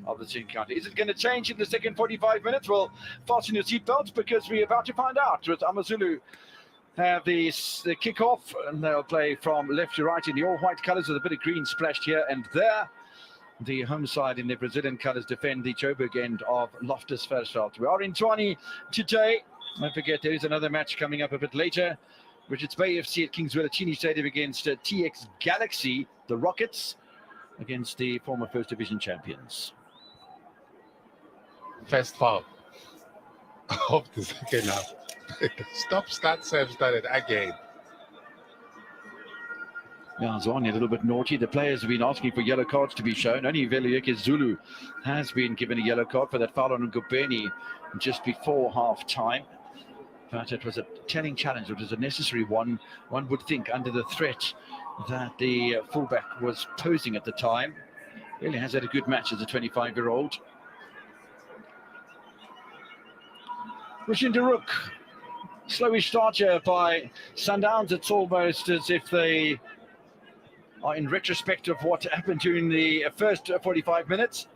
of the encounter. Is it going to change in the second 45 minutes? Well, fasten your seatbelts because we're about to find out. With AmaZulu have the kick-off, and they'll play from left to right in the all-white colours with a bit of green splashed here and there. The home side in the Brazilian colours defend the Joburg end of Loftus Versfeld. We are in Tshwane today. Don't forget, there is another match coming up a bit later. Richards Bay FC at Kingswell Chini Stadium against TX Galaxy, the Rockets, against the former First Division champions. First foul of the second half. Stop, start, serve started again. Yeah, Zwane a little bit naughty. The players have been asking for yellow cards to be shown. Only Veluyeke Zulu has been given a yellow card for that foul on Ngubeni just before half-time. But it was a telling challenge. It was a necessary one would think, under the threat that the fullback was posing at the time. Really has had a good match as a 25-year-old. Rushin Daruk, slowish start here by Sundowns. It's almost as if they are in retrospect of what happened during the first 45 minutes.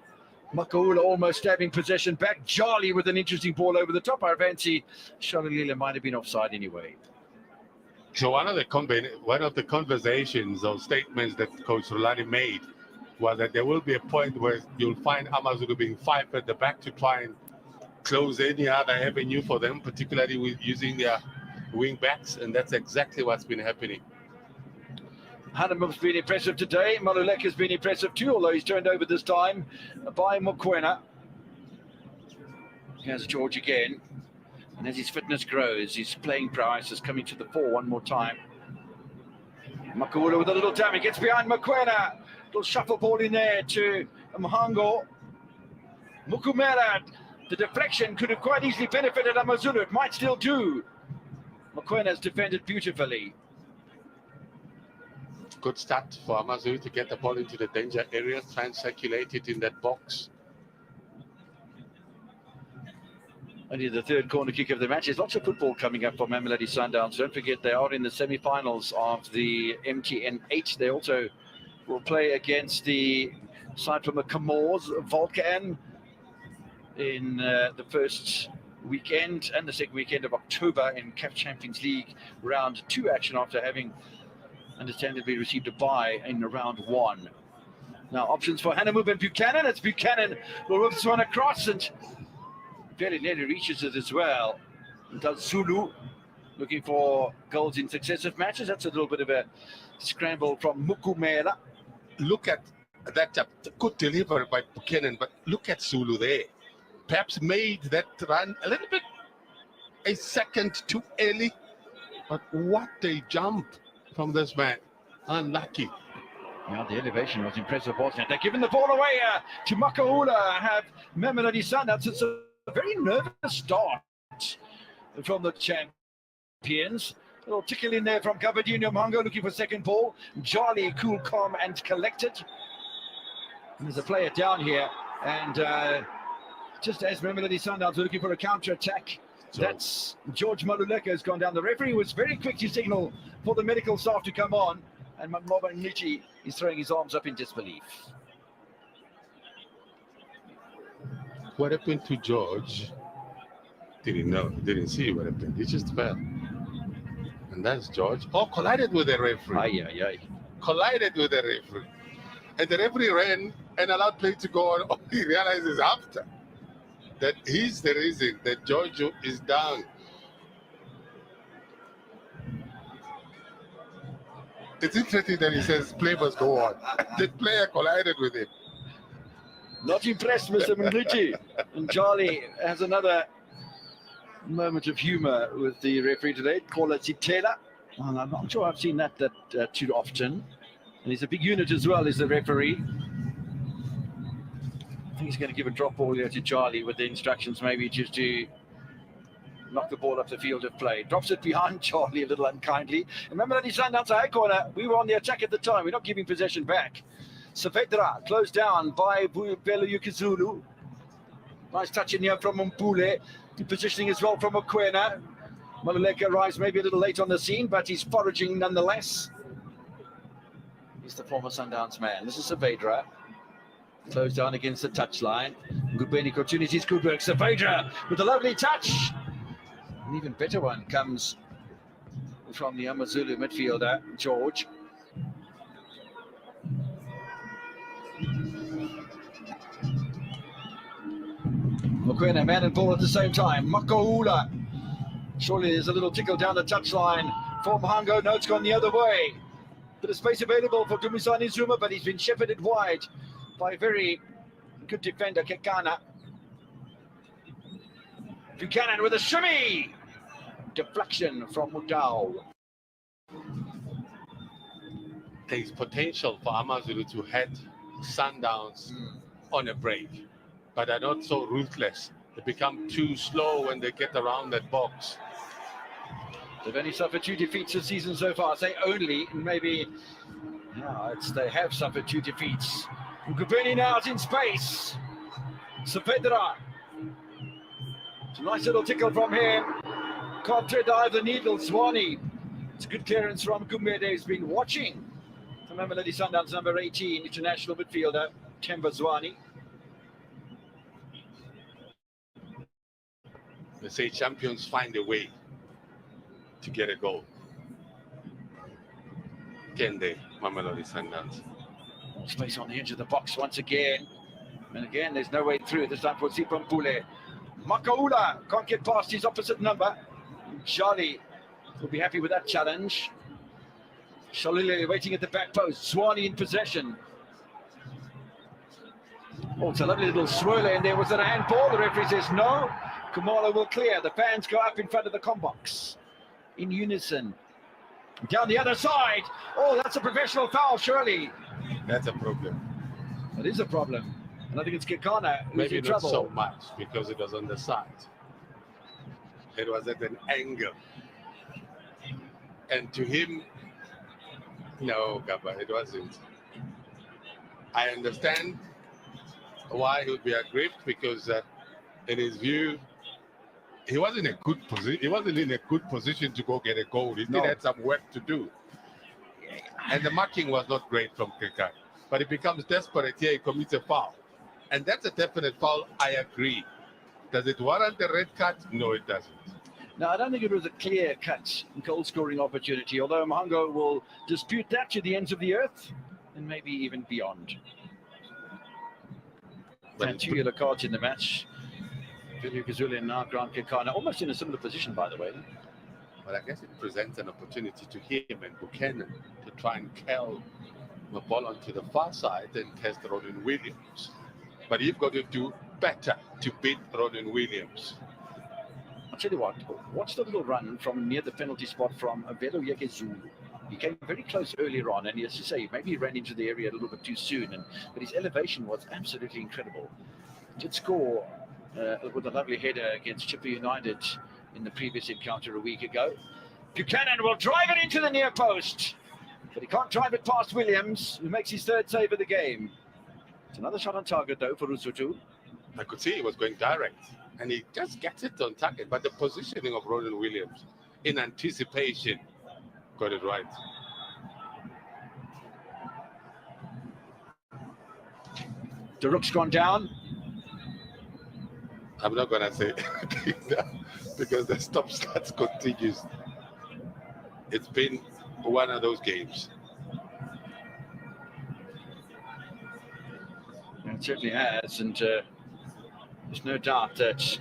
Makaula almost stabbing possession back. Jolly with an interesting ball over the top. I fancy Shalalila might have been offside anyway. So one of the conversations or statements that Coach Rulani made was that there will be a point where you'll find AmaZulu being five at the back to try and close any other avenue for them, particularly with using their wing backs, and that's exactly what's been happening. Hannem's been impressive today. Maluleke has been impressive too, although he's turned over this time by Mokoena. Here's George again. And as his fitness grows, his playing price is coming to the fore one more time. Makula with a little damage. He gets behind Mokoena. Little shuffle ball in there to Mhango. Mukumera. The deflection could have quite easily benefited AmaZulu. It might still do. Mokoena has defended beautifully. Good start for AmaZulu to get the ball into the danger area, try and circulate it in that box. Only the third corner kick of the match. There's lots of football coming up for Mamelodi Sundowns. Don't forget they are in the semi-finals of the MTN 8. They also will play against the side from the Comores, Volcan, in the first weekend and the second weekend of October in CAF Champions League round 2 action after having understandably received a bye in round 1. Now options for Hanemu and Buchanan. It's Buchanan who whips one across and very nearly reaches it as well. It does Zulu, looking for goals in successive matches. That's a little bit of a scramble from Mukumela. Look at that good delivery by Buchanan, but look at Zulu there. Perhaps made that run a little bit a second too early, but what a jump from this man. Unlucky. Yeah, the elevation was impressive, wasn't it? They're giving the ball away to Makaula. Have Mamelodi Sundowns. It's a very nervous start from the champions. A little tickle in there from Gabadinho Mango looking for second ball. Jolly, cool, calm, and collected. And there's a player down here, and just as Mamelodi Sundowns are looking for a counter-attack, that's George Maluleke has gone down. The referee was very quick to signal for the medical staff to come on, and Mloba Nichi is throwing his arms up in disbelief. What happened to George? Didn't know, didn't see what happened. He just fell. And that's George. Oh, collided with the referee. Collided with the referee. And the referee ran and allowed play to go on. Oh, he realizes after that he's the reason that George is down. It's interesting that he says play must go on. The player collided with him. Not impressed, Mr. Mnucci. And Charlie has another moment of humour with the referee today. Call it Sitela. And I'm not sure I've seen that too often. And he's a big unit as well, is the referee. I think he's going to give a drop ball here to Charlie with the instructions maybe just to knock the ball up the field of play. Drops it behind Charlie a little unkindly. Remember that he's signed out to high corner. We were on the attack at the time. We're not giving possession back. Saavedra closed down by Veluyeke Zulu. Nice touch in here from Mpule. Good positioning as well from Mokoena. Maluleke arrives maybe a little late on the scene, but he's foraging nonetheless. He's the former Sundowns man. This is Saavedra. Closed down against the touchline. Ngubeni opportunities. Kuberg Savaja with a lovely touch. An even better one comes from the AmaZulu midfielder, George. Mokoena, man and ball at the same time. Makaula. Surely there's a little tickle down the touchline for Mhango. No, it's gone the other way. Bit of space available for Dumisani Zuma, but he's been shepherded wide by a very good defender, Kekana. Buchanan with a shimmy. Deflection from Mudau. There's potential for AmaZulu to head Sundowns on a break, but they're not so ruthless. They become too slow when they get around that box. They've only suffered 2 defeats this season so far. I say only, maybe. No, they have suffered 2 defeats. Ngubeni now is in space. Sapedra. It's a nice little tickle from him. Can't tread either needle. Swanee. It's a good clearance from Kumede, who's been watching. From Mamelodi Sundowns, number 18, international midfielder, Temba Zwane. They say champions find a way to get a goal. Can they, Mamelodi Sundowns? Space on the edge of the box once again. And again, there's no way through. This time for Sipampule. Makaula can't get past his opposite number. Charlie will be happy with that challenge. Shalile waiting at the back post. Zwane in possession. Oh, it's a lovely little swirler in there. Was it a handball? The referee says no. Kumalo will clear. The fans go up in front of the combox in unison. Down the other side. Oh, that's a professional foul, surely. That's a problem. That is a problem. And I think it's Kekana who's Maybe in not trouble. so much because it was on the side. It was at an angle. And to him, no, Gaba, it wasn't. I understand why he would be aggrieved because in his view, he wasn't in a good position. He wasn't in a good position to go get a goal. He still had some work to do. And the marking was not great from Keka. But he becomes desperate here, he commits a foul. And that's a definite foul, I agree. Does it warrant a red card? No, it doesn't. No, I don't think it was a clear-cut goal-scoring opportunity, although Mhango will dispute that to the ends of the earth and maybe even beyond. And 2 yellow cards in the match. Vilio Kazuli and now Grant Kekana, almost in a similar position, by the way. But I guess it presents an opportunity to him and Buchanan to try and curl the ball onto the far side and test Ronan Williams. But you've got to do better to beat Ronan Williams. I'll tell you what, watch the little run from near the penalty spot from Avelo Yekezulu. He came very close earlier on, and as you say, maybe he ran into the area a little bit too soon, but his elevation was absolutely incredible. He did score with a lovely header against Chipper United in the previous encounter a week ago. Buchanan will drive it into the near post, but he can't drive it past Williams, who makes his 3rd save of the game. It's another shot on target, though, for Lesotho. I could see he was going direct, and he just gets it on target. But the positioning of Ronan Williams in anticipation got it right. The rook's gone down. I'm not going to say because the stop-starts continues. It's been one of those games. It certainly has, and there's no doubt that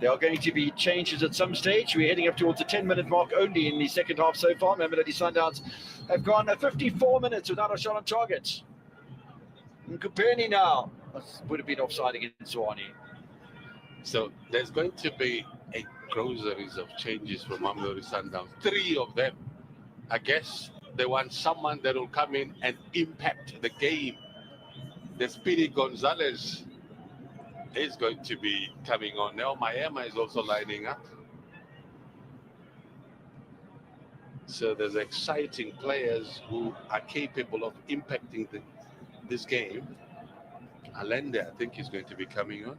there are going to be changes at some stage. We're heading up towards the 10-minute mark only in the second half so far. Mamelodi Sundowns have gone 54 minutes without a shot on target. Nkupeni now would have been offside against Zwane. So there's going to be a groceries of changes from Mamelodi Sundowns. 3 of them. I guess they want someone that will come in and impact the game. The Speedy Gonzalez is going to be coming on. Now Mayema is also lining up. So there's exciting players who are capable of impacting this game. Allende, I think, is going to be coming on.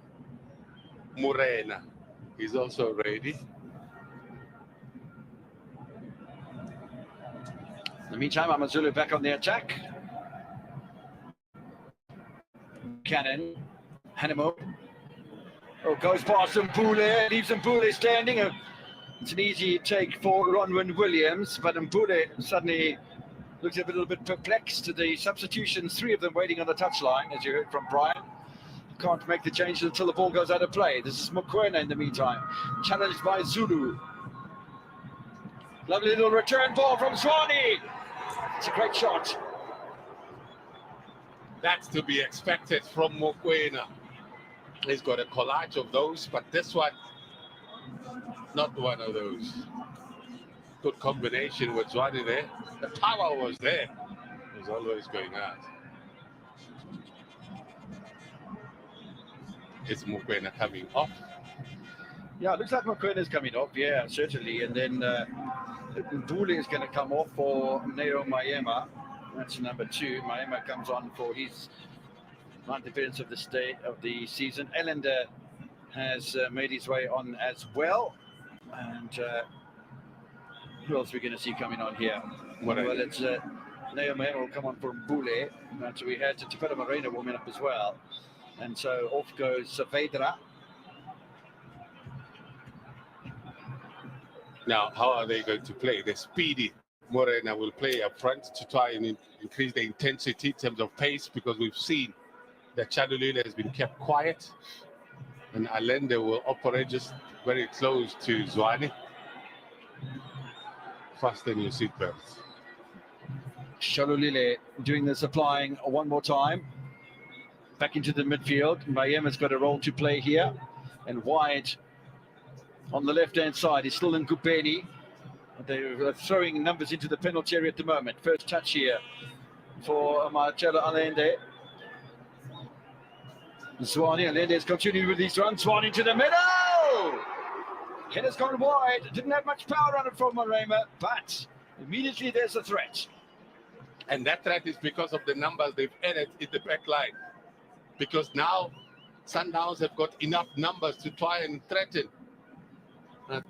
Morena is also ready. In the meantime, AmaZulu back on the attack. Cannon. Hanemo. Oh, goes past Mbule, leaves Mbule standing. It's an easy take for Ronwin Williams, but Mbule suddenly looks a little bit perplexed. The substitutions, 3 of them waiting on the touchline, as you heard from Brian. Can't make the changes until the ball goes out of play. This is Mokoena in the meantime, challenged by Zulu. Lovely little return ball from Zwane. It's a great shot. That's to be expected from Mokoena. He's got a collage of those, but this one, not one of those. Good combination with Zwane there. The power was there. It was always going out. Is Mokoena coming off? Yeah, it looks like Mokwena's coming off, yeah, certainly. And then Mbule is going to come off for Neo Mayema. That's number 2. Mayema comes on for his 9th appearance of the season. Ellender has made his way on as well. And who else are we going to see coming on here? Well, it's Neo Mayema will come on for Mbule. So we had Tupela Morena warming up as well. And so off goes Saavedra. Now, how are they going to play? The speedy Morena will play up front to try and increase the intensity in terms of pace, because we've seen that Chalulile has been kept quiet, and Allende will operate just very close to Zwane. Fasten your seatbelts. Chalulile doing the supplying one more time. Back into the midfield. Mayema's got a role to play here, and wide on the left-hand side is still in Ngubeni. They're throwing numbers into the penalty area at the moment. First touch here for Marcelo Allende. Zwane, Allende is continuing with his run. Zwane into the middle! Header's gone wide. Didn't have much power on it from Morena, but immediately there's a threat. And that threat is because of the numbers they've added in the back line. Because now Sundowns have got enough numbers to try and threaten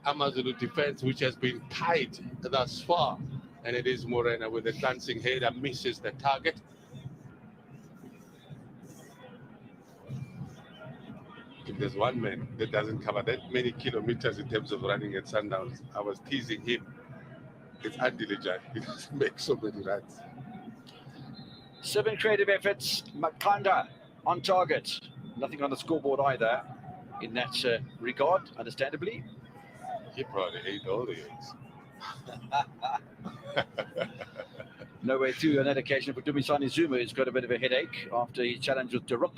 AmaZulu defense, which has been tight thus far. And it is Morena with a glancing header, misses the target. If there's one man that doesn't cover that many kilometers in terms of running at Sundowns, I was teasing him. It's Andilejai. He doesn't make so many runs. 7 creative efforts. Makanda on target. Nothing on the scoreboard either in that regard, understandably. He probably ate all the eggs. No way through on that occasion for Dumisani Zuma, who's got a bit of a headache after his challenge with Daruk.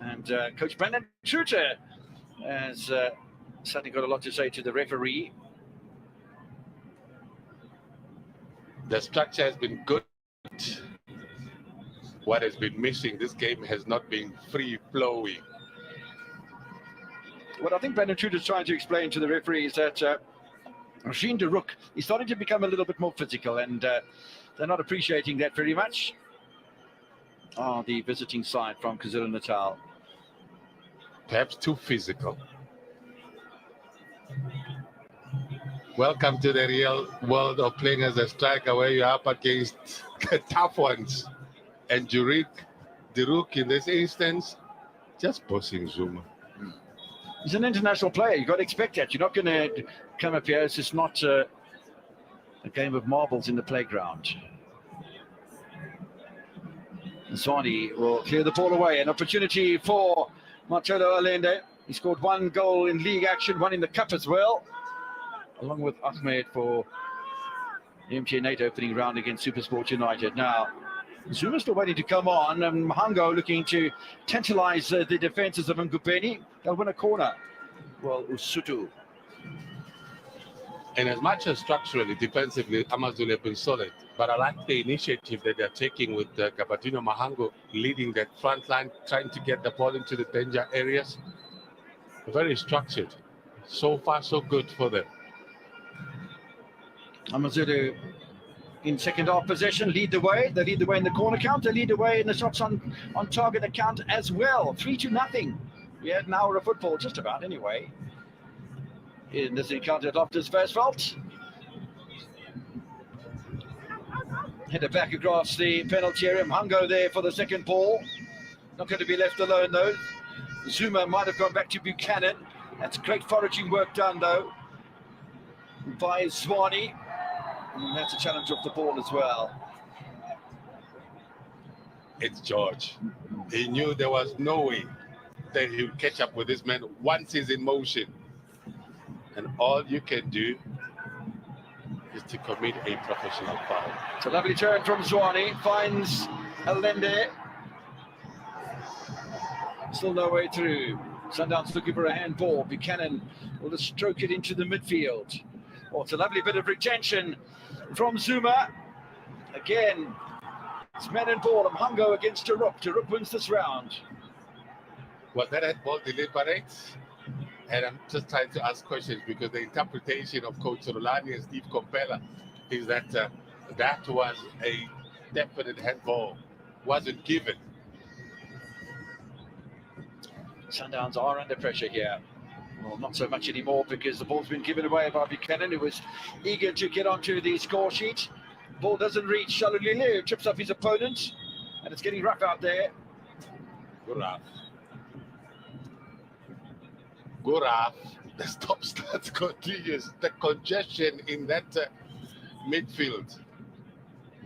And Coach Brandon Truter has certainly got a lot to say to the referee. The structure has been good. What has been missing, this game has not been free-flowing. What I think Brandon Truter is trying to explain to the referee is that Rasheen Daruk is starting to become a little bit more physical, and they're not appreciating that very much. The visiting side from KwaZulu-Natal. Perhaps too physical. Welcome to the real world of playing as a striker, where you're up against the tough ones. And Daruk in this instance, just bossing Zuma. He's an international player. You've got to expect that. You're not going to come up here. It's just not a game of marbles in the playground. Zwane will clear the ball away. An opportunity for Marcelo Allende. He scored 1 goal in league action, 1 in the cup as well, along with Ahmed for the MTN 8 opening round against Supersport United. Now, Zuma still waiting to come on, and Mahango looking to tantalize the defenses of Ngubeni. They'll win a corner. Well, Usutu. And as much as structurally, defensively, AmaZulu have been solid, but I like the initiative that they're taking with Gabatino Mahango leading that front line, trying to get the ball into the danger areas. Very structured. So far, so good for them. AmaZulu in second half possession, lead the way. They lead the way in the corner count. They lead the way in the shots on target account as well. 3-0. We had an hour of football, just about anyway, in this encounter at Loftus Versfeld. Header back across the penalty area. Mhango there for the second ball. Not going to be left alone though. Zuma might have gone back to Buchanan. That's great foraging work done though by Zwane. And that's a challenge off the ball as well. It's George. He knew there was no way that he would catch up with this man once he's in motion. And all you can do is to commit a professional foul. It's a lovely turn from Zwane. Finds Allende. Still no way through. Sundowns looking for a handball. Buchanan will just stroke it into the midfield. Oh, it's a lovely bit of retention from Zuma. Again, it's man and ball. Mhango against Tarup. Tarup wins this round. Was that handball deliberate? And I'm just trying to ask questions because the interpretation of Coach Rolani and Steve Compella is that that was a definite handball, wasn't given. Sundowns are under pressure here. Well, not so much anymore because the ball's been given away by Buchanan, who was eager to get onto the score sheet. Ball doesn't reach Shalulile, who trips up his opponent, and it's getting rough out there. Guraf. The stop-start continues. The congestion in that midfield.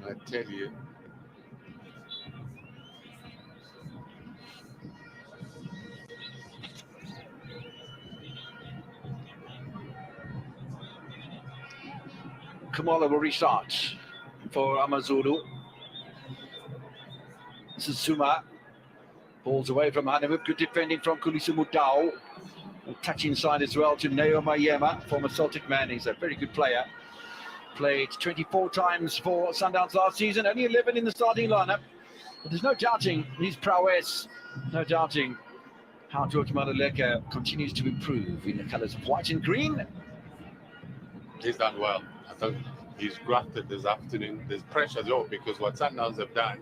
I tell you. Kamala will restart for AmaZulu. This is Zuma. Balls away from Hanamuk. Good defending from Kulisa Mudau. A touch inside as well to Neo Mayema, former Celtic man. He's a very good player. Played 24 times for Sundowns last season, only 11 in the starting lineup. But there's no doubting his prowess, no doubting how George Maluleka continues to improve in the colours of white and green. He's done well. I think he's grafted this afternoon. There's pressure though because what Sundowns have done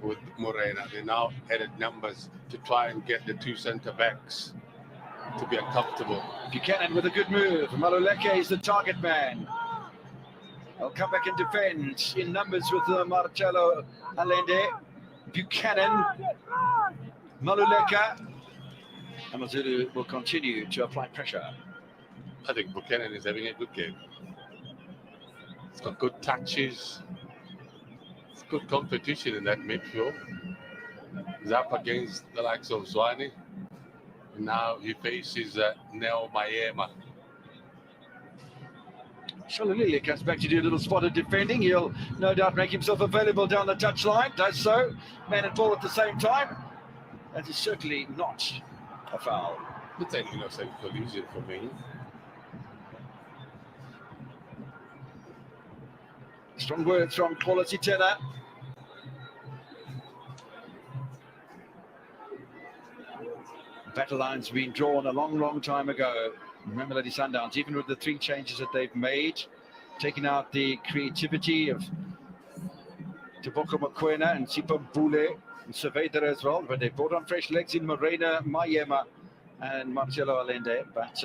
with Morena, they now added numbers to try and get the two centre backs to be uncomfortable. Buchanan with a good move. Maluleke is the target man. They'll come back and defend in numbers with Marcelo Allende. Buchanan, Maluleke. AmaZulu will continue to apply pressure. I think Buchanan is having a good game. He's got good touches. It's good competition in that midfield. He's up against the likes of Zwane. Now he faces Neo Mayema. Shalulile comes back to do a little spot of defending. He'll no doubt make himself available down the touchline. Does so. Man and ball at the same time. That is certainly not a foul. It's an innocent collision for me. Strong words from Quality Tenor. Battle line's been drawn a long time ago. Remember, Lady Sundowns, even with the 3 changes that they've made, taking out the creativity of Teboko Mokoena and Sipa Bule and Surveyor as well, but they brought on fresh legs in Morena, Mayema and Marcelo Allende. But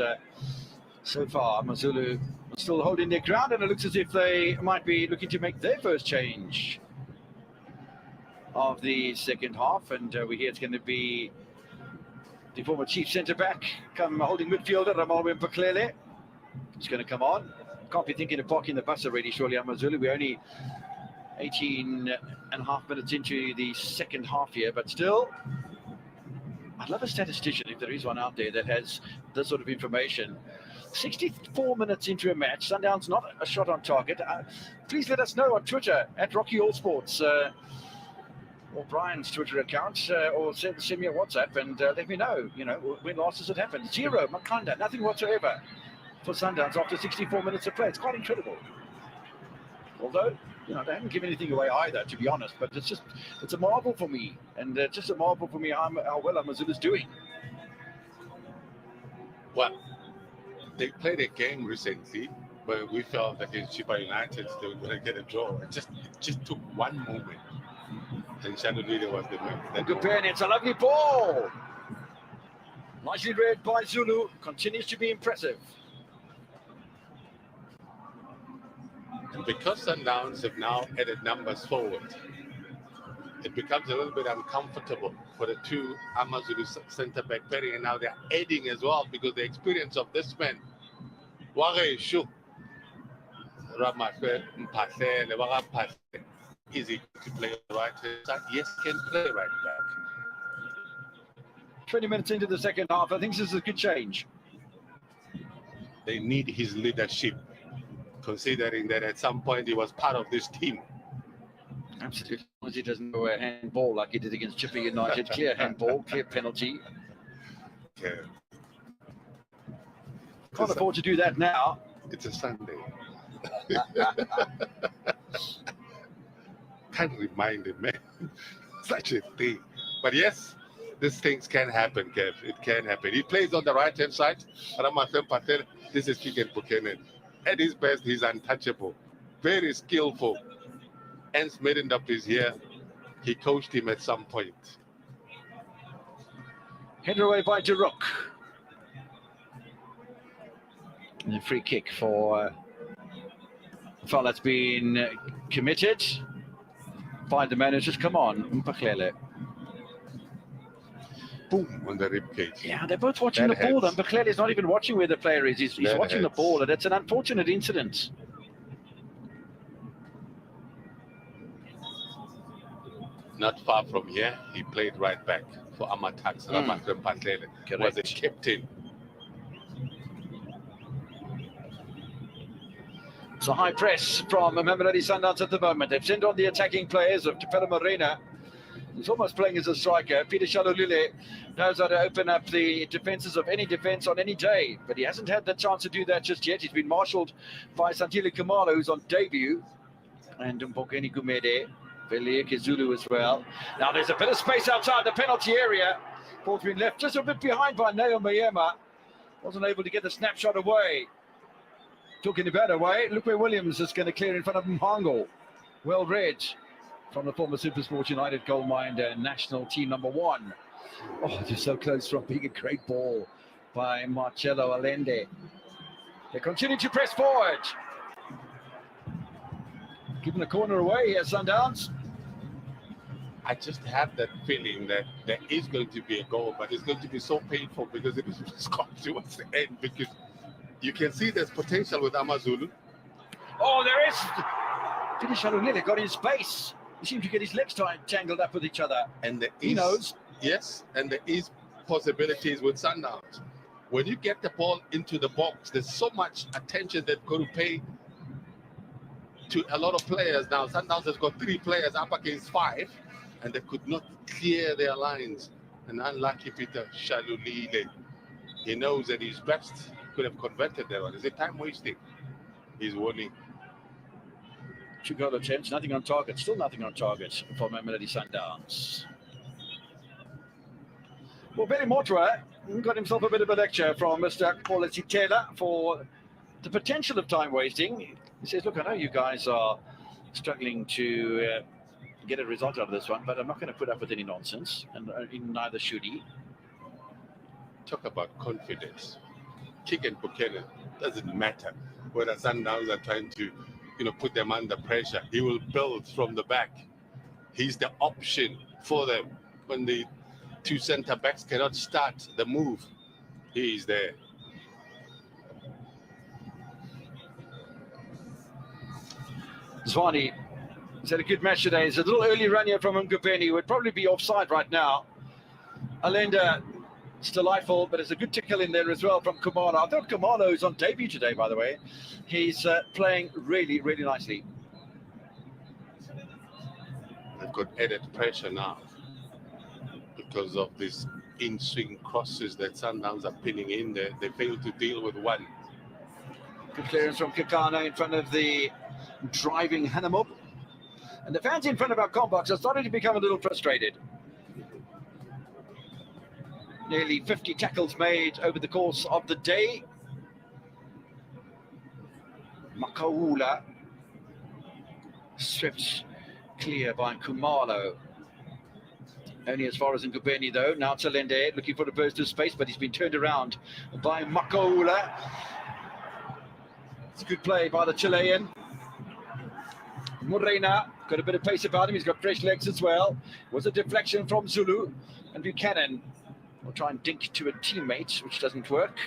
so far, AmaZulu are still holding their ground, and it looks as if they might be looking to make their first change of the second half. And we hear it's going to be the former chief centre-back, come holding midfielder, Ramal Wempa. He's going to come on. Can't be thinking of parking the bus already, surely, AmaZulu. We're only 18 and a half minutes into the second half here, but still, I'd love a statistician, if there is one out there, that has this sort of information. 64 minutes into a match, Sundowns not a shot on target. Please let us know on Twitter, at Rocky All Sports, or Brian's Twitter account, or send me a WhatsApp and let me know, when last has it happened. 0, Makanda, nothing whatsoever for Sundowns after 64 minutes of play. It's quite incredible. Although, they haven't given anything away either, to be honest, but it's a marvel for me, and just a marvel for me how well AmaZulu is doing. Well, they played a game recently where we felt that against Chipa United they were going to get a draw. It just took one moment. And Shalulile was the man. Good pen, it's a lovely ball. Nicely read by Zulu, continues to be impressive. And because Sundowns have now added numbers forward, it becomes a little bit uncomfortable for the two AmaZulu centre-back pairing, and now they're adding as well because the experience of this man, Wageshu, Ramakwe Mphahlele, Wakamphahlele, easy to play right side. Yes, can play right back. 20 minutes into the second half, I think this is a good change. They need his leadership, considering that at some point he was part of this team. Absolutely. He doesn't go a handball like he did against Chipper United. Clear handball, clear penalty. Yeah. Can't afford to do that now. It's a Sunday. Can't remind him, man. Such a thing. But yes, these things can happen, Kev. It can happen. He plays on the right-hand side. Ramathem Patel, this is Kigen Buchanan. At his best, he's untouchable. Very skillful. Ernst Middendorp is here. He coached him at some point. Headed away by Jaruk. And a free kick for a foul that's been committed by the managers. Come on, Mphahlele. Boom, on the ribcage. Yeah, they're both watching the ball. Mphahlele is not even watching where the player is. He's watching the ball, and it's an unfortunate incident. Not far from here, he played right back for Amatax. Ramathem Patel was a captain. It's a high press from Mamelodi Sundowns at the moment. They've sent on the attacking players of Tupela Marina. He's almost playing as a striker. Peter Shalulile knows how to open up the defenses of any defense on any day, but he hasn't had the chance to do that just yet. He's been marshalled by Santile Khumalo, who's on debut, and Mbokeni Gumede, Velieke Zulu as well. Now there's a bit of space outside the penalty area. Ball's been left just a bit behind by Neo Mayema. Wasn't able to get the snapshot away. Talking about away, look where Williams is going to clear in front of Mhango. Well read from the former SuperSport United goalminder, national team #1. Oh, just so close from being a great ball by Marcelo Allende. They continue to press forward. Giving the corner away here, Sundowns. I just have that feeling that there is going to be a goal, but it's going to be so painful because it is scored towards the end, because you can see there's potential with AmaZulu. Oh, there is. Peter Shalulile got in space. He seemed to get his legs tangled up with each other. And he knows. Yes, and there is possibilities with Sundowns. When you get the ball into the box, there's so much attention that got to pay to a lot of players. Now, Sundowns has got 3 players up against 5, and they could not clear their lines. And unlucky Peter Shalulile, he knows that his best could have converted that one. Is it time wasting? He's warning. 2 goal attempts, nothing on target. Still nothing on target for Mamelodi Sundowns. Well, Billy Mortua got himself a bit of a lecture from Mr. Paula Sitela for the potential of time wasting. He says, look, I know you guys are struggling to get a result out of this one, but I'm not going to put up with any nonsense, and neither should he. Talk about confidence. Kigen Buchanan, doesn't matter whether Sundowns are trying to, put them under pressure. He will build from the back. He's the option for them when the 2 centre backs cannot start the move. He is there. Zwane, he's had a good match today. It's a little early run here from Ngubeni, who would probably be offside right now. Alenda, it's delightful, but it's a good tickle in there as well from Khumalo. I thought Khumalo is on debut today, by the way. He's playing really, really nicely. They've got added pressure now because of these in-swing crosses that Sundowns are pinning in there. They failed to deal with one. Good clearance from Kekana in front of the driving Hanamub. And the fans in front of our combox are starting to become a little frustrated. Nearly 50 tackles made over the course of the day. Makaula swept clear by Khumalo. Only as far as Ngubeni though. Now Tsalende looking for the burst of space, but he's been turned around by Makaula. It's a good play by the Chilean. Morena got a bit of pace about him. He's got fresh legs as well. Was a deflection from Zulu, and Buchanan will try and dink to a teammate, which doesn't work.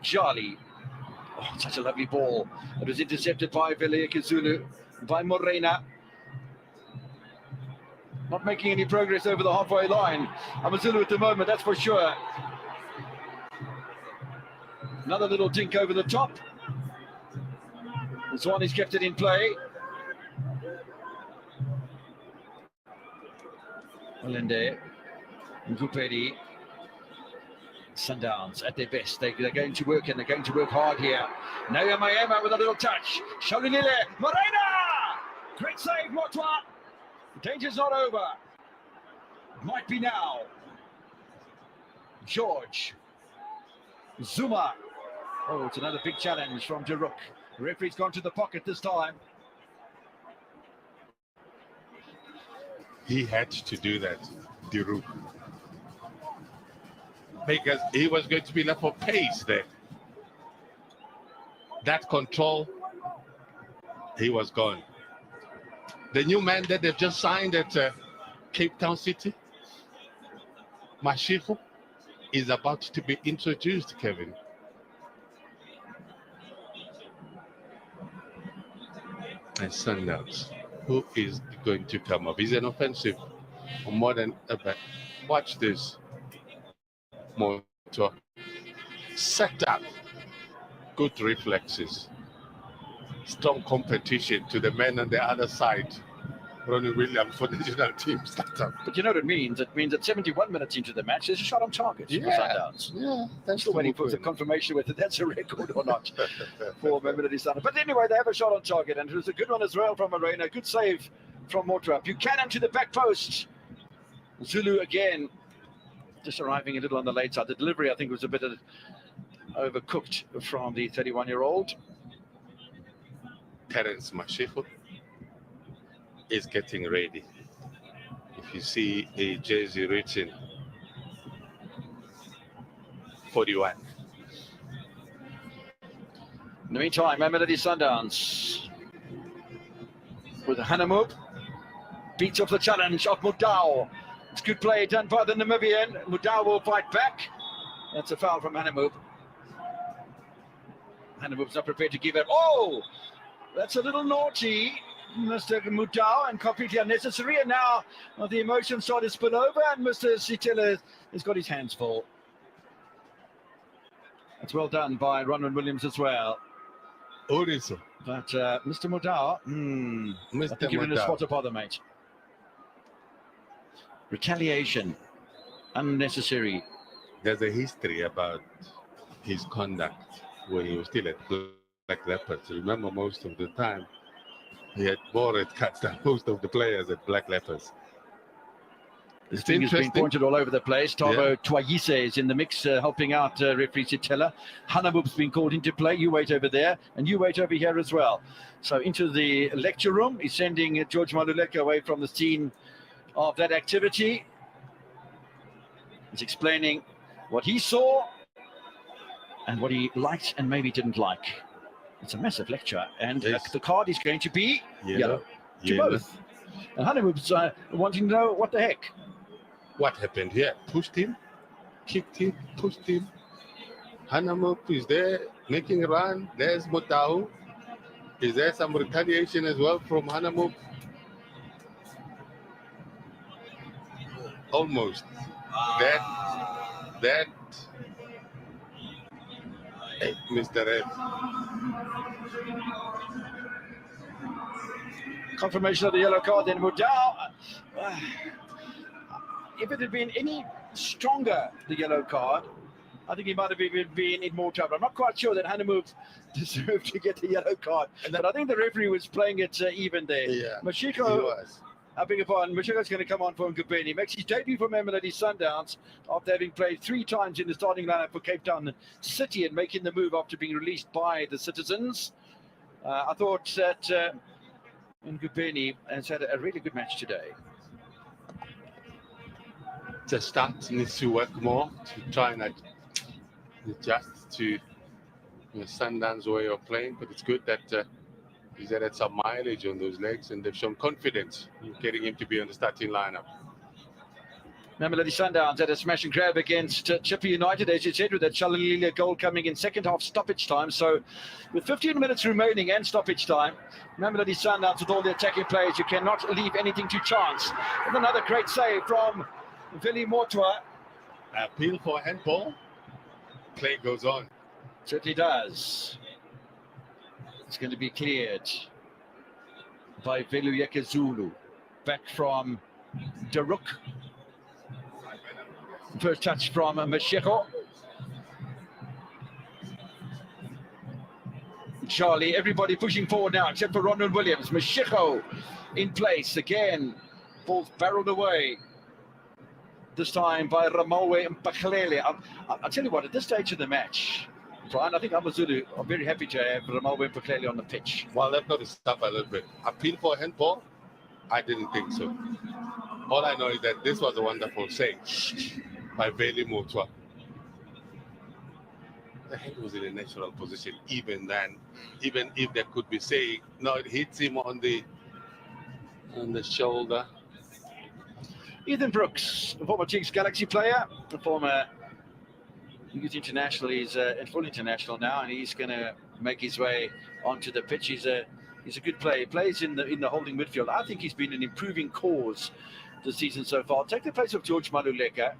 Jali. Oh, such a lovely ball. It was intercepted by Veleke Zulu, by Morena. Not making any progress over the halfway line. AmaZulu at the moment, that's for sure. Another little dink over the top. Zwane's kept it in play. Malende, Ngupedi, Sundowns at their best. They're going to work, and they're going to work hard here. Now Mayema with a little touch. Shalinile, Morena! Great save, Motwa. The danger's not over. Might be now. George. Zuma. Oh, it's another big challenge from Jaruk. The referee's gone to the pocket this time. He had to do that, Diruk, because he was going to be left for pace there. That control, he was gone. The new man that they've just signed at Cape Town City, Mashiko, is about to be introduced, Kevin. And Sundowns, who is going to come up? He's an offensive more than a back. Watch this. Motor. Set up. Good reflexes. Strong competition to the men on the other side. Ronnie Williams for the national team startup. But you know what it means? It means that 71 minutes into the match, there's a shot on target for Sundowns. Yeah, that's still waiting for the confirmation whether that's a record or not for Mamelodi Sundowns. But anyway, they have a shot on target, and it was a good one as well from Morena. Good save from Motra. Buchanan to the back post. Zulu again, just arriving a little on the late side. The delivery, I think, was a bit overcooked from the 31-year-old. Terence Mashiko is getting ready. If you see a jersey written 41. In the meantime, Mamelodi Sundowns with Hanamub beats off the challenge of Mudau. It's good play done by the Namibian. Mudau will fight back. That's a foul from Hanamub. Hanamub's not prepared to give it. Oh, that's a little naughty, Mr. Mudau, and completely unnecessary. And now the emotions start to spill over, and Mr. Sitela has got his hands full. That's well done by Ronald Williams as well. Oriso. But Mr. Mudau, I think you're in a spot to bother, mate. Retaliation, unnecessary. There's a history about his conduct when he was still at Black Leopards. Remember, most of the time, he had more red cards than most of the players at Black Leopards. This thing has been pointed all over the place. Tabo Twayise is in the mix, helping out referee Sitela. Hanamub's been called into play. You wait over there, and you wait over here as well. So into the lecture room, he's sending George Maluleka away from the scene of that activity. He's explaining what he saw and what he liked and maybe didn't like. It's a massive lecture, and the card is going to be yellow to both. And Hanamub's wanting to know what the heck. What happened here? Pushed him, kicked him, pushed him. Hanamub is there making a run. There's Mutau. Is there some retaliation as well from Hanamub? Almost. That. Hey, Mr. Red. Confirmation of the yellow card, then Mudau. If it had been any stronger, the yellow card, I think he might have even been in more trouble. I'm not quite sure that Hanamub deserved to get the yellow card, but I think the referee was playing it even there. Yeah, Mashiko, I beg your pardon, Mashiko's going to come on for Ngubeni. He makes his debut for Mamelodi Sundowns after having played 3 times in the starting lineup for Cape Town City and making the move after being released by the Citizens. I thought that Ngubeni has had a really good match today. The start needs to work more to try and adjust to the Sundowns way of playing, but it's good that He's added some mileage on those legs, and they've shown confidence in getting him to be on the starting lineup. Mamelodi Sundowns had a smash and grab against Chippa United, as you said, with that Shalalila goal coming in second half stoppage time. So with 15 minutes remaining and stoppage time, Mamelodi Sundowns with all the attacking players, you cannot leave anything to chance. And another great save from Veli Motwa. Appeal for handball. Play goes on. Certainly does. It's going to be cleared by Velu Zulu. Back from Daruk. First touch from Mashiko. Charlie, everybody pushing forward now except for Ronald Williams. Mashiko in place again. Ball's barreled away. This time by Ramalwe Mpaklele. I'll tell you what, at this stage of the match, Brian, I think AmaZulu are very happy to have Ramalwe Mpaklele on the pitch. Well, they've got to stop a little bit. Appeal for handball? I didn't think so. All I know is that this was a wonderful save by Veli Motwa. The head was in a natural position even then, even if they could be saying, no, it hits him on the shoulder. Ethan Brooks, a former Chiefs Galaxy player, a former youth international. He's a full international now, and he's going to make his way onto the pitch. He's a good player. He plays in the holding midfield. I think he's been an improving cause this season so far. Take the place of George Maluleka,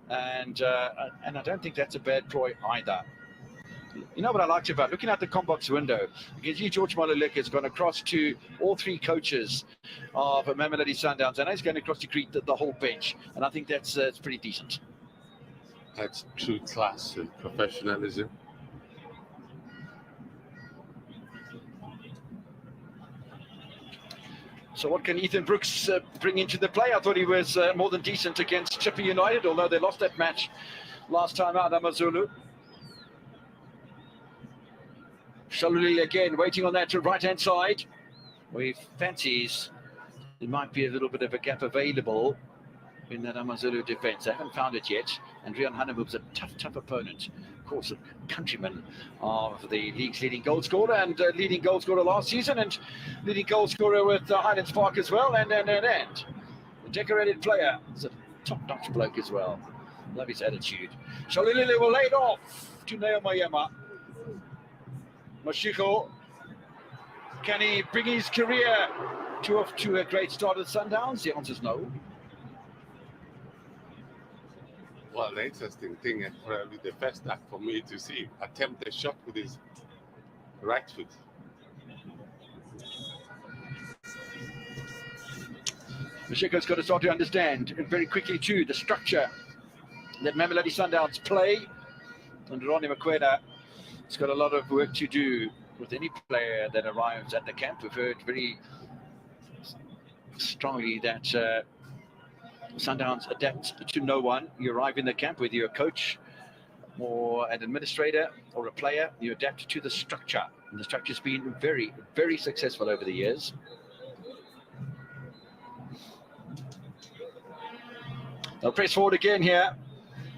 and I don't think that's a bad ploy either. You know what I liked about looking out the Combox window? You can see George Maluleka has gone across to all three coaches of Mamelodi Sundowns, and he's going across to greet the whole bench, and I think that's it's pretty decent. That's true class and professionalism. So what can Ethan Brooks bring into the play? I thought he was more than decent against Chippa United, although they lost that match last time out, AmaZulu. Shaluli again, waiting on that right-hand side. We fancies there might be a little bit of a gap available in that AmaZulu defence. They haven't found it yet. And Rian Hannemove's a tough opponent. Of course, a countryman of the league's leading goal scorer and leading goal scorer last season and leading goal scorer with Highlands Park as well. And a decorated player. He's a top-notch bloke as well. Love his attitude. Shalulile will lay it off to Neo Mayema. Mashiko, can he bring his career to a great start at Sundowns? The answer is no. Well, the interesting thing, and probably the first act for me to see, attempt a shot with his right foot. Mashiko's got to start to understand, and very quickly too, the structure that Mamelodi Sundowns play. And Ronnie Makwena has got a lot of work to do with any player that arrives at the camp. We've heard very strongly that Sundowns adapt to no one. You arrive in the camp, whether you're a coach or an administrator or a player, you adapt to the structure. And the structure's been very, very successful over the years. They'll press forward again here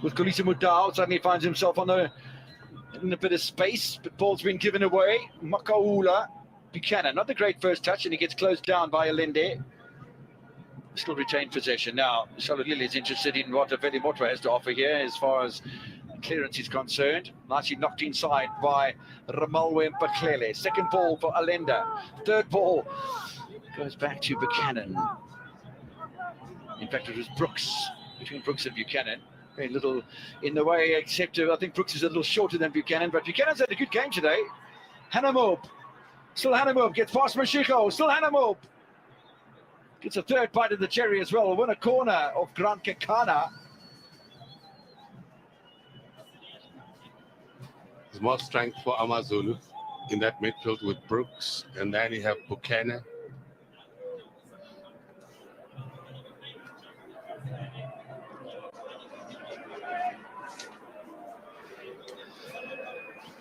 with Kulisa Mudau. Suddenly finds himself in a bit of space, but ball's been given away. Makaula Buchanan, not the great first touch, and he gets closed down by Alende. Still retained possession. Now, Charlotte Lily is interested in what Veli Motwa has to offer here as far as clearance is concerned. Nicely knocked inside by Ramalwe Mpaklele. Second ball for Alenda. Third ball goes back to Buchanan. In fact, it was Brooks, between Brooks and Buchanan. Very little in the way, except I think Brooks is a little shorter than Buchanan, but Buchanan's had a good game today. Hannemob. Still Hannemob gets past Mashiko. Still Hannemob. Gets a third bite of the cherry as well. Win a corner of Grant Kekana. There's more strength for AmaZulu in that midfield with Brooks, and then you have Buchanan.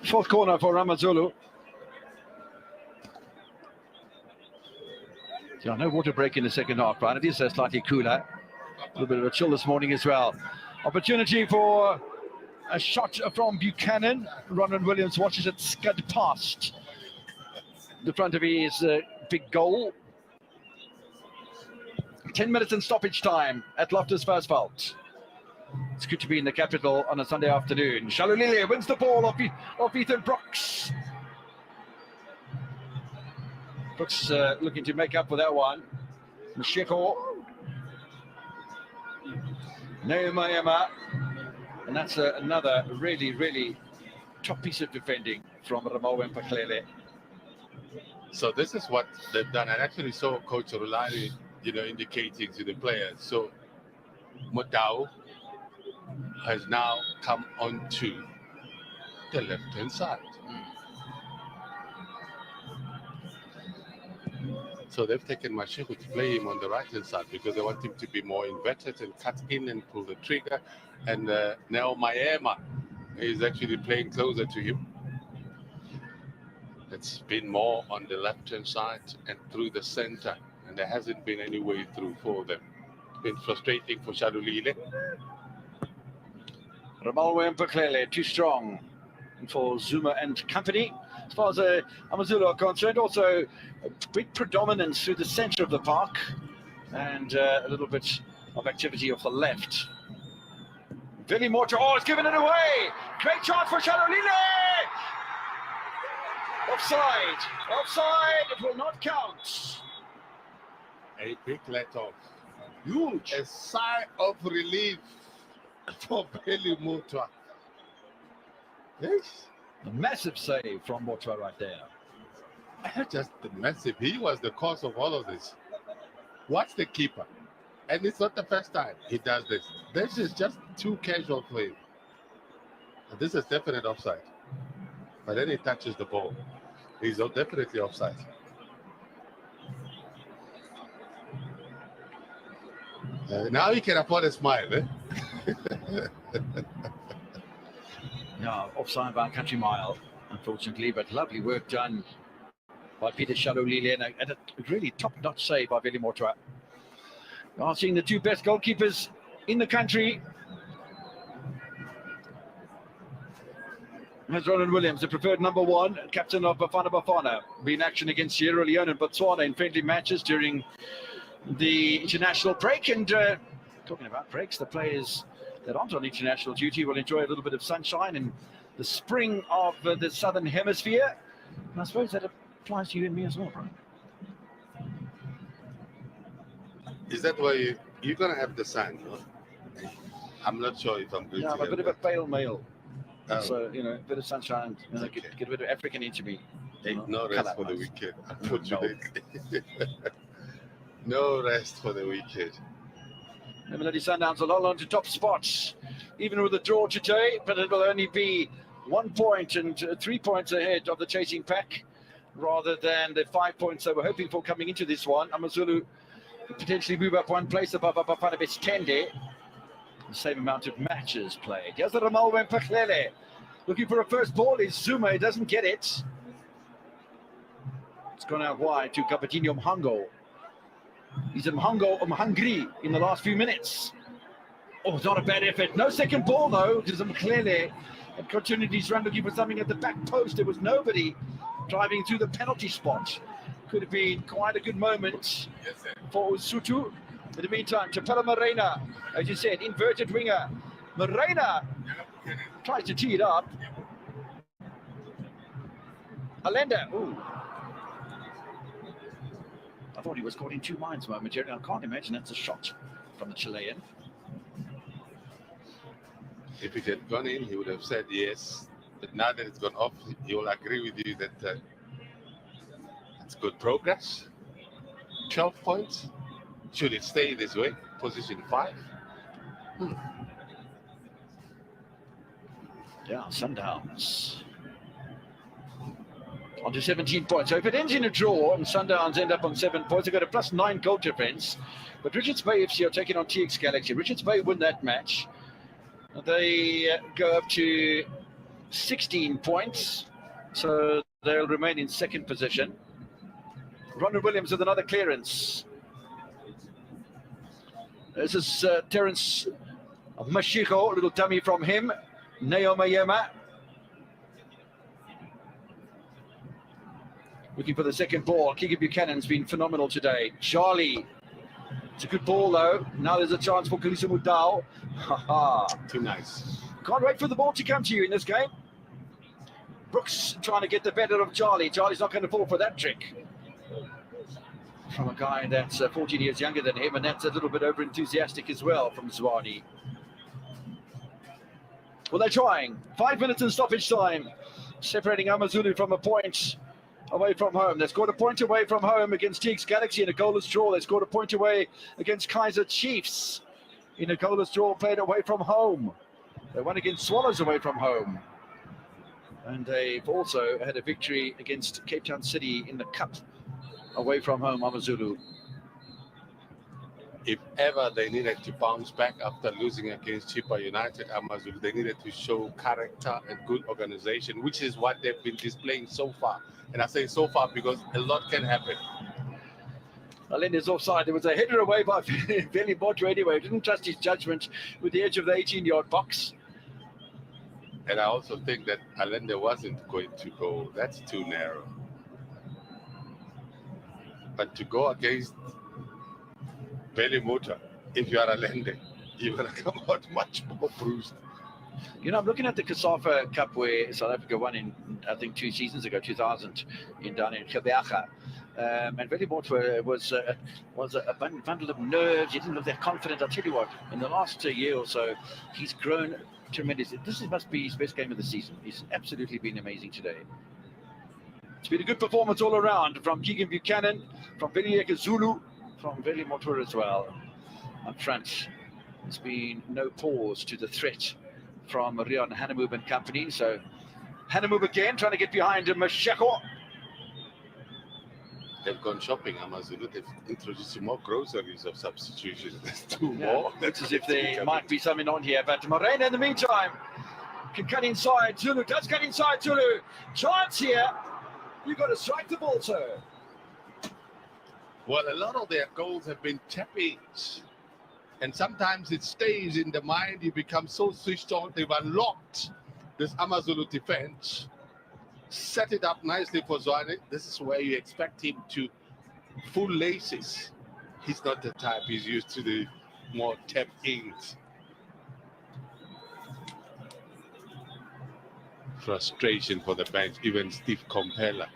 Fourth corner for AmaZulu. Yeah, no water break in the second half, Brian. It is slightly cooler. A little bit of a chill this morning as well. Opportunity for a shot from Buchanan. Ronald Williams watches it scud past the front of his big goal. 10 minutes in stoppage time at Loftus Versfeld. It's good to be in the capital on a Sunday afternoon. Shalulile wins the ball off Ethan Brooks. Brooks looking to make up for that one. Mashiko. Neumayema. And that's another really, really top piece of defending from Ramon Mpaklele. So this is what they've done. I actually saw Coach Rulani, indicating to the players. So Motau has now come onto the left-hand side. So they've taken Mashiko to play him on the right-hand side because they want him to be more inverted and cut in and pull the trigger. And now Mayema is actually playing closer to him. It's been more on the left-hand side and through the center, and there hasn't been any way through for them. It's been frustrating for Shalulile. Ramalwe Mpaklele too strong for Zuma and company. As far as AmaZulu are concerned, also a big predominance through the center of the park and a little bit of activity off the left. Billy Mortar, it's given it away! Great chance for Shalulile! Offside, it will not count. A big let-off. Huge. A sigh of relief for Billy Mortar. Yes. A massive save from Mortar right there. Just massive. He was the cause of all of this. Watch the keeper. And it's not the first time he does this. This is just too casual for him. And this is definite offside. But then he touches the ball. He's definitely offside. Now he can afford a smile, eh? No, offside by a country mile, unfortunately, but lovely work done by Peter Shalulile and a really top-notch save by Billy Mortar. Now seeing the two best goalkeepers in the country. Has Ronan Williams, the preferred number one, captain of Bafana Bafana, be in action against Sierra Leone and Botswana in friendly matches during the international break. And talking about breaks, the players that aren't on international duty will enjoy a little bit of sunshine in the spring of the Southern Hemisphere. And I suppose that applies to you and me as well, Brian. Is that why you're going to have the sun? I'm not sure if I'm going to. I'm a bit of a pale male. So, a bit of sunshine, okay. get a bit of African into me. No rest for the weekend, unfortunately. No rest for the weekend. Mamelodi Sundowns will hold on to top spots, even with a draw today, but it will only be 1 point and 3 points ahead of the chasing pack, rather than the 5 points they were hoping for coming into this one. AmaZulu potentially move up one place above Bafana Bafana. The same amount of matches played. Here's the Ramalwe Mpaklele looking for a first ball. Is Zuma, he doesn't get it. It's gone out wide to Kapatinho Mhango. He's Mhangri in the last few minutes. It's not a bad effort. No second ball though, because Mpaklele had continued his run looking for something at the back post. There was nobody driving through the penalty spot. Could have been quite a good moment for Usutu. In the meantime, Chapela Morena, as you said, inverted winger. Morena tries to tee it up. Allende, I thought he was caught in two minds momentarily. I can't imagine that's a shot from the Chilean. If it had gone in, he would have said yes. But now that it's gone off, he will agree with you that it's good progress. 12 points. Should it stay this way? Position 5? Yeah, Sundowns. On to 17 points. So if it ends in a draw and Sundowns end up on 7 points, they've got a +9 goal difference. But Richards Bay FC are taking on TX Galaxy. Richards Bay win that match. They go up to 16 points. So they'll remain in second position. Ronald Williams with another clearance. This is Terence Mashiko, a little dummy from him. Neo Mayema. Looking for the second ball. Keegan Buchanan's been phenomenal today. Charlie. It's a good ball, though. Now there's a chance for Kalisa Mudau. Too nice. Can't wait for the ball to come to you in this game. Brooks trying to get the better of Charlie. Charlie's not going to fall for that trick. From a guy that's 14 years younger than him, and that's a little bit over-enthusiastic as well from Zwane. Well, they're trying. 5 minutes in stoppage time. Separating AmaZulu from a point away from home. They scored a point away from home against TX Galaxy in a goalless draw. They scored a point away against Kaizer Chiefs in a goalless draw played away from home. They won against Swallows away from home. And they've also had a victory against Cape Town City in the Cup away from home, AmaZulu. If ever they needed to bounce back after losing against Chippa United, AmaZulu, they needed to show character and good organization, which is what they've been displaying so far. And I say so far because a lot can happen. Alende's offside. There was a header away by Veli Motra anyway. Didn't trust his judgment with the edge of the 18-yard box. And I also think that Allende wasn't going to go. That's too narrow. But to go against Veli Motra, if you are Allende, you're going to come out much more bruised. You know, I'm looking at the Kasafa Cup where South Africa won in, I think, 2 seasons ago, 2000, down in Geberga. And Veli Motra was a bundle of nerves. He didn't look that confident. I'll tell you what, in the last year or so, he's grown tremendously. This must be his best game of the season. He's absolutely been amazing today. It's been a good performance all around from Keegan Buchanan, from Veli Zulu, from Veli Motra as well. Up front, there's been no pause to the threat from Rion Hannemoob and company. So Hannemoob again trying to get behind Mashako. They've gone shopping, AmaZulu. They've introduced more groceries of substitution. There's 2 more. Looks as if there might be something on here. But Morena, in the meantime, can cut inside. Zulu does cut inside. Zulu. Chance here. You've got to strike the ball, sir. Well, a lot of their goals have been tap-ins. And sometimes it stays in the mind. You become so switched on. They've unlocked this AmaZulu defense. Set it up nicely for Zwane. This is where you expect him to full laces. He's not the type. He's used to the more tap-ins. Frustration for the bench. Even Steve Compella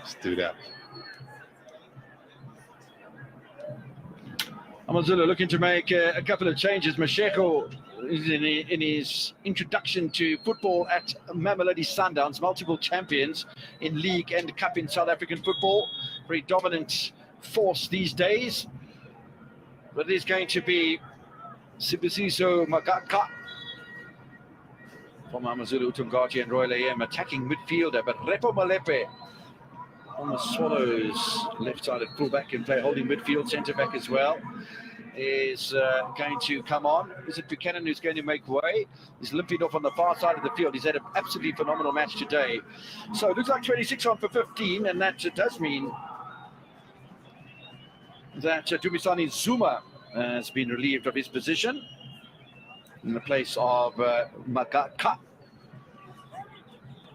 stood up. AmaZulu looking to make a couple of changes. Masheko is in his introduction to football at Mamelodi Sundowns, multiple champions in league and cup in South African football. Very dominant force these days. But it is going to be Sibusiso Magaka from AmaZulu, Utungati and Royal AM attacking midfielder, but Repo Malepe on the Swallows left-sided fullback can play holding midfield, centre-back as well, is going to come on. Is it Buchanan who's going to make way? He's limping off on the far side of the field. He's had an absolutely phenomenal match today. So it looks like 26 on for 15, and that does mean that Dumisani Zuma has been relieved of his position in the place of Magaka.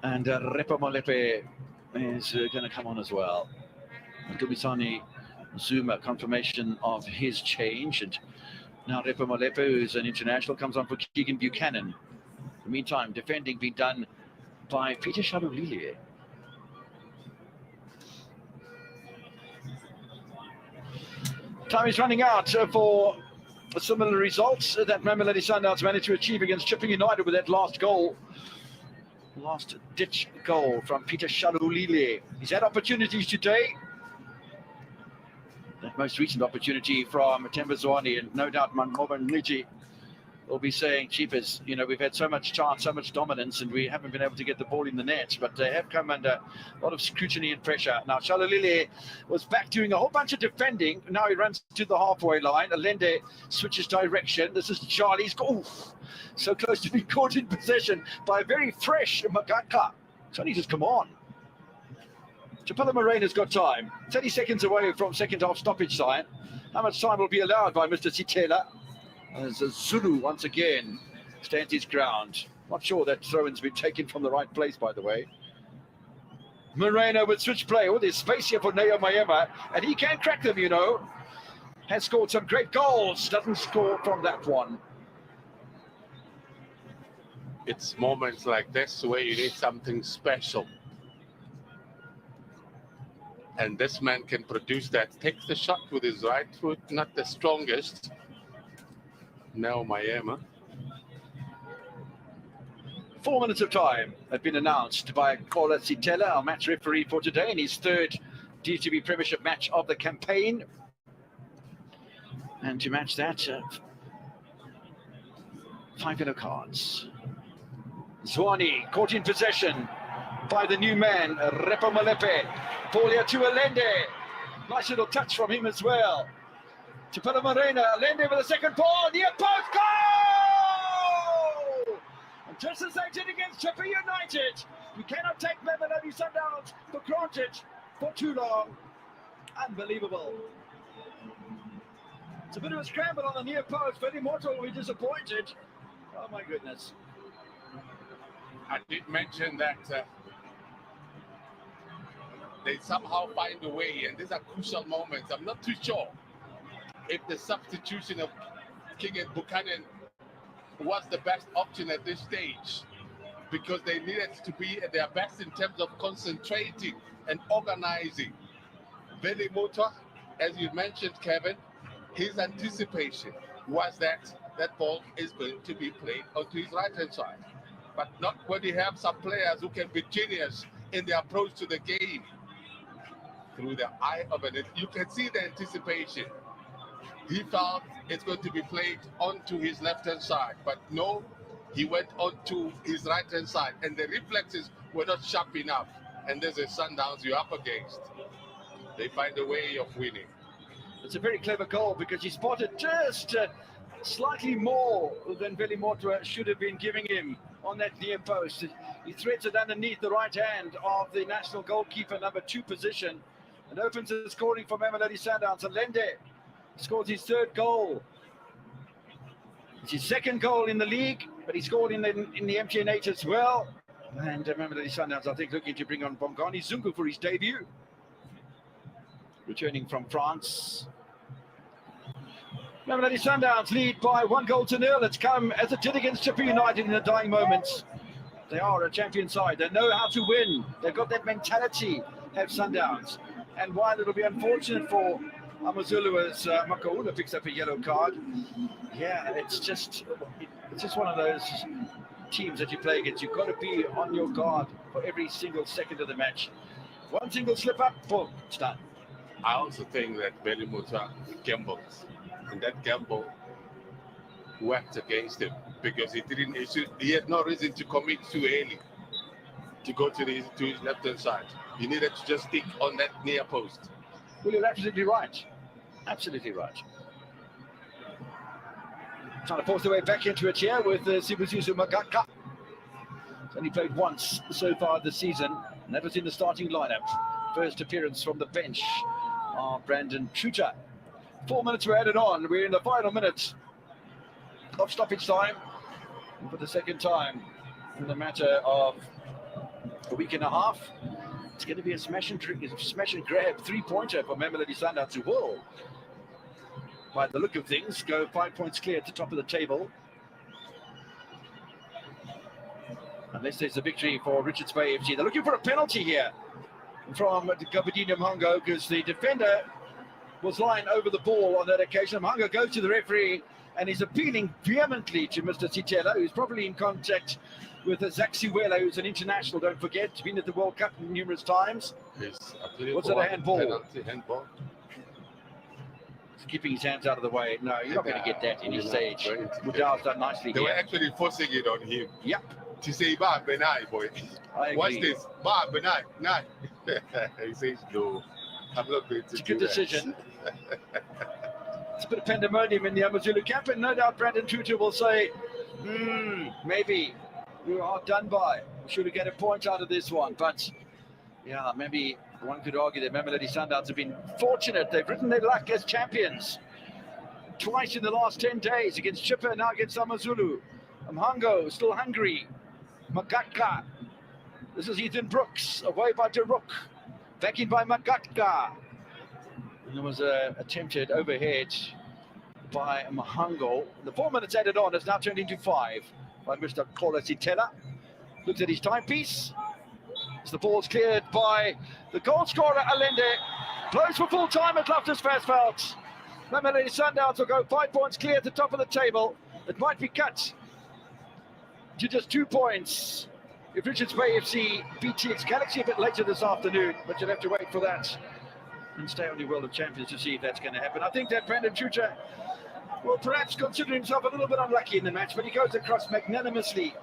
And Repo Malepe is going to come on as well. Dumisani Zuma, confirmation of his change. And now Repo Malepe, who's an international, comes on for Keegan Buchanan. In the meantime, defending being done by Peter Shalulile. Time is running out for similar results that Mamelodi Sundowns managed to achieve against Chippa United with that last goal. Last ditch goal from Peter Shalulile. He's had opportunities today. That most recent opportunity from Themba Zwane, and no doubt Mangoba Niji will be saying, Cheapers, you know, we've had so much chance, so much dominance, and we haven't been able to get the ball in the net, but they have come under a lot of scrutiny and pressure. Now, Shalulile was back doing a whole bunch of defending. Now he runs to the halfway line. Allende switches direction. This is Charlie's goal. So close to being caught in possession by a very fresh Magaka. Charlie just come on. Chapela Morena's got time. 30 seconds away from second half stoppage time. How much time will be allowed by Mr. Sitela? As Zulu once again stands his ground. Not sure that throw-in's been taken from the right place, by the way. Moreno with switch play. Oh, there's space here for Neo Mayema, and he can crack them, you know. Has scored some great goals. Doesn't score from that one. It's moments like this where you need something special. And this man can produce that. Takes the shot with his right foot, not the strongest. Now Mayema. 4 minutes of time have been announced by Kola Sitela, our match referee for today, in his third DTB Premiership match of the campaign. And to match that, 5 yellow cards. Zwane caught in possession by the new man, Repo Malepe. Ball here to Allende. Nice little touch from him as well. To Pala Morena, Allende with a second ball, near post, goal! And just as they did against Chipper United, we cannot take Mamelodi Sundowns for granted for too long. Unbelievable. It's a bit of a scramble on the near post. Very mortal, we're disappointed. Oh my goodness. I did mention that they somehow find a way, and these are crucial moments. I'm not too sure if the substitution of King and Buchanan was the best option at this stage, because they needed to be at their best in terms of concentrating and organizing. Veli Motor, as you mentioned, Kevin, his anticipation was that that ball is going to be played onto his right-hand side. But not when you have some players who can be genius in their approach to the game. Through the eye of it, you can see the anticipation. He felt it's going to be played onto his left-hand side, but no, he went onto his right-hand side, and the reflexes were not sharp enough. And there's a Sundowns you're up against. They find a way of winning. It's a very clever goal because he spotted just slightly more than Veli Motor should have been giving him on that near post. He threads it underneath the right hand of the national goalkeeper, number 2 position, and opens the scoring for Mamelodi Sundowns. Allende scores his 3rd goal. It's his 2nd goal in the league, but he scored in the MTN 8 as well. And Mamelodi Sundowns, I think, looking to bring on Bongani Zungu for his debut. Returning from France. Mamelodi Sundowns lead by 1-0. It's come as it did against Chipper United in the dying moments. They are a champion side. They know how to win. They've got that mentality, have Sundowns. And while it'll be unfortunate for AmaZulu as Makaula picks up a yellow card, yeah, it's just one of those teams that you play against. You've got to be on your guard for every single second of the match. One single slip up, boom, it's done. I also think that Veli Motor gambled, and that gamble worked against him because he had no reason to commit too early to go to his left-hand side. He needed to just stick on that near post. Well, you're absolutely right. Absolutely right. Trying to force their way back into it here with Sibusiso Magaka. He's only played once so far this season, and that was in the starting lineup. First appearance from the bench of Brandon Truter. 4 minutes were added on. We're in the final minute of stoppage time. And for the second time in the matter of a week and a half, it's going to be a smash and grab 3-pointer for Mamelodi Sundowns, who will, by the look of things, go 5 points clear at the top of the table. Unless there's a victory for Richards Bay FC. They're looking for a penalty here from Gabadinho Mhango because the defender was lying over the ball on that occasion. Mhango goes to the referee and he's appealing vehemently to Mr. Sitela, who's probably in contact with Zach Siwela, who's an international, don't forget. He's been at the World Cup numerous times. What's it, a handball? Handball. He's keeping his hands out of the way. No, you're not going to get that in his stage. Mudal's done nicely They here. were actually forcing it on him. Yep. To say, "Ba Benai, boy. What's this? Ba Benai, Benai." He says, "No, I'm not going to." It's a good decision. It's a bit of pandemonium in the AmaZulu camp, and no doubt Brandon Truter will say, maybe we are done by. We should have get a point out of this one. But yeah, maybe one could argue that Mamelodi Sundowns have been fortunate. They've ridden their luck as champions twice in the last 10 days, against Chipper, now against AmaZulu. Mhango still hungry. Magaka This is Ethan Brooks, away by Daruk, back in by Magatka. And there was an attempted overhead by Mahango. The 4 minutes added on has now turned into 5 by Mr. Kola Sitela. Looks at his timepiece. As the ball's cleared by the goal scorer, Allende. Blows for full time at Loftus Versfeld. Mamelodi Sundowns will go 5 points clear at the top of the table. It might be cut to just 2 points if Richards Bay FC beat TX Galaxy a bit later this afternoon, but you'll have to wait for that and stay on your World of Champions to see if that's going to happen. I think that Brandon Chucha will perhaps consider himself a little bit unlucky in the match, but he goes across magnanimously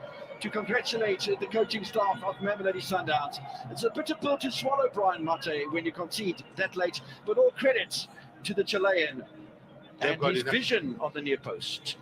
to congratulate the coaching staff of Mamelodi Sundowns. It's a bitter pill to swallow, Brian Mate, when you concede that late, but all credit to the Chilean and his vision on the near post.